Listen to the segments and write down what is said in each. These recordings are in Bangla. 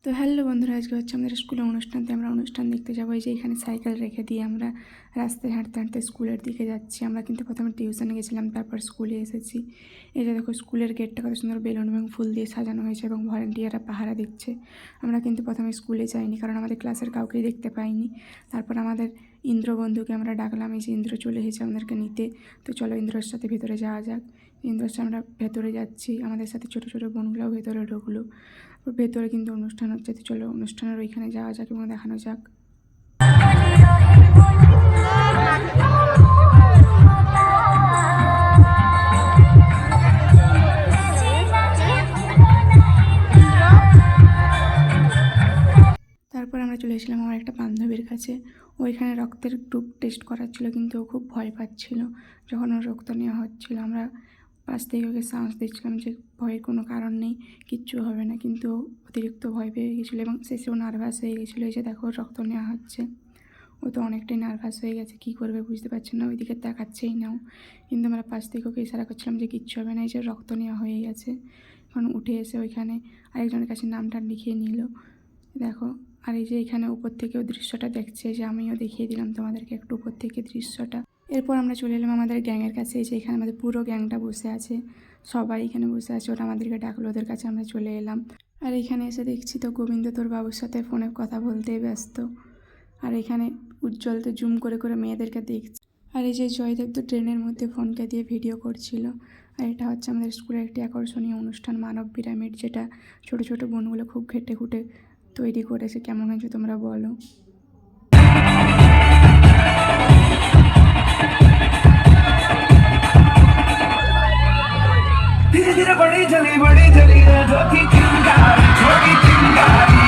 তো হ্যালো বন্ধুরা, আজকে হচ্ছে আমাদের স্কুলে অনুষ্ঠানতে আমরা অনুষ্ঠান দেখতে যাবো। এই যে এখানে সাইকেল রেখে দিয়ে আমরা রাস্তায় হাঁটতে হাঁটতে স্কুলের দিকে যাচ্ছি। আমরা কিন্তু প্রথমে টিউশনে গেছিলাম, তারপর স্কুলে এসেছি। এই যে দেখো স্কুলের গেটটা কত সুন্দর বেলুন এবং ফুল দিয়ে সাজানো হয়েছে এবং ভলেন্টিয়াররা পাহারা দিচ্ছে। আমরা কিন্তু প্রথমে স্কুলে যাইনি, কারণ আমাদের ক্লাসের কাউকেই দেখতে পাইনি। তারপর আমাদের ইন্দ্র বন্ধুকে আমরা ডাকলাম, এই যে ইন্দ্র চলে এসেছে আমাদেরকে নিতে। তো চলো ইন্দ্রর সাথে ভেতরে যাওয়া যাক। ইন্দ্রর সাথে আমরা ভেতরে যাচ্ছি, আমাদের সাথে ছোটো ছোটো বোনগুলোও ভেতরে ঢুকলো। ভেতরে কিন্তু অনুষ্ঠান হচ্ছে, তো চলো অনুষ্ঠানের ওইখানে যাওয়া যাক এবং দেখানো যাক। তারপর আমরা চলে এসেছিলাম আমার একটা বান্ধবীর কাছে। ওইখানে রক্তের গ্রুপ টেস্ট করার ছিল, কিন্তু ও খুব ভয় পাচ্ছিল যখন ওর রক্ত নেওয়া হচ্ছিল। আমরা পাশ থেকে ওকে সাহস দিচ্ছিলাম যে ভয়ের কোনো কারণ নেই, কিচ্ছু হবে না, কিন্তু অতিরিক্ত ভয় পেয়ে গেছিলো এবং শেষেও নার্ভাস হয়ে গেছিলো। এই যে দেখো রক্ত নেওয়া হচ্ছে, ও তো অনেকটাই নার্ভাস হয়ে গেছে, কী করবে বুঝতে পারছে না, ওইদিকে তাকাচ্ছেই নাও। কিন্তু আমরা পাশ থেকে ওকে ইশারা করছিলাম যে কিচ্ছু হবে না। এই যে রক্ত নেওয়া হয়ে গেছে, এখন উঠে এসে ওইখানে আরেকজনের কাছে নামটা লিখিয়ে নিল দেখো। আর এই যে এখানে উপর থেকেও দৃশ্যটা দেখছে, যে আমিও দেখিয়ে দিলাম তোমাদেরকে একটু উপর থেকে দৃশ্যটা। এরপর আমরা চলে এলাম আমাদের গ্যাংয়ের কাছে। এই যে এখানে আমাদের পুরো গ্যাংটা বসে আছে, সবাই এখানে বসে আছে। ওরা আমাদেরকে ডাকলো, ওদের কাছে আমরা চলে এলাম। আর এখানে এসে দেখছি তো গোবিন্দ তোর বাবুর সাথে ফোনে কথা বলতেই ব্যস্ত। আর এখানে উজ্জ্বল তো জুম করে করে মেয়েদেরকে দেখছে। আর এই যে জয়দেব তো ট্রেনের মধ্যে ফোনকে দিয়ে ভিডিও করছিল। আর এটা হচ্ছে আমাদের স্কুলের একটি আকর্ষণীয় অনুষ্ঠান, মানব পিরামিড, যেটা ছোট ছোট বোনগুলো খুব ঘেটে ঘুটে তৈরি করেছে। কেমন হয়েছে তোমরা বলো। धीरे धीरे बड़ी चली धोती चिंगारी छोटी चिंगारी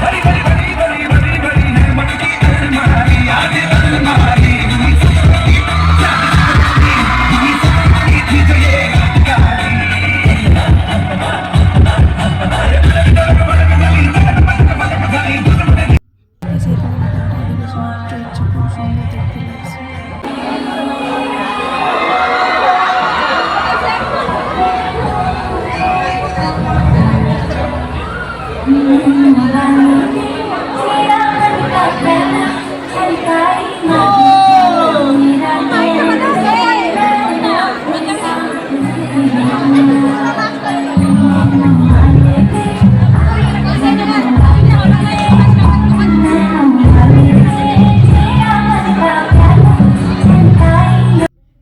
बड़ी बड़ी बड़ी बड़ी बड़ी बड़ी है मन की अलमारी आगे अलमारी थी तो ये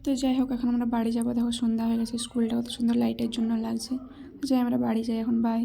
তো যাই হোক, এখন আমরা বাড়ি যাবো। দেখো সন্ধ্যা হয়ে গেছে, স্কুলটা কত সুন্দর লাইটের জন্য লাগছে। যাই আমরা বাড়ি যাই এখন, বাই।